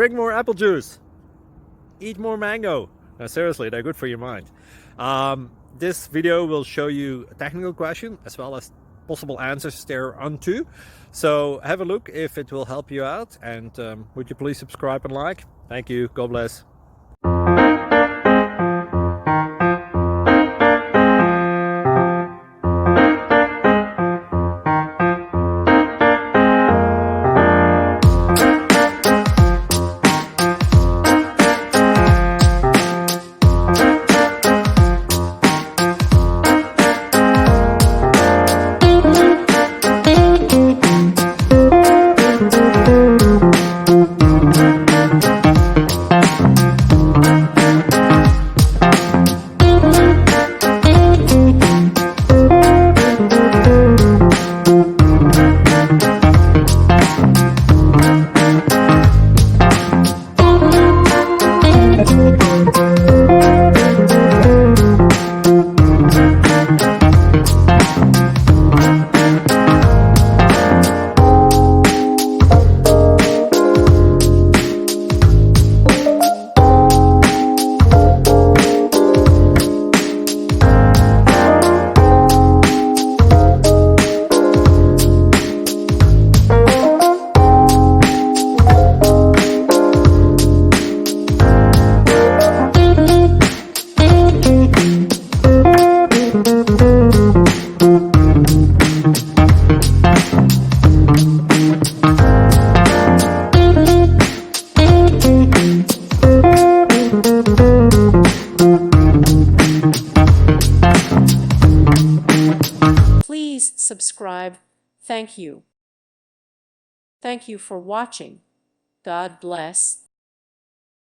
drink more apple juice, eat more mango. No, seriously, they're good for your mind. This video will show you a technical question as well as possible answers thereunto. So have a look if it will help you out, and would you please subscribe and like? Thank you. God bless. Please subscribe. Thank you. Thank you for watching. God bless.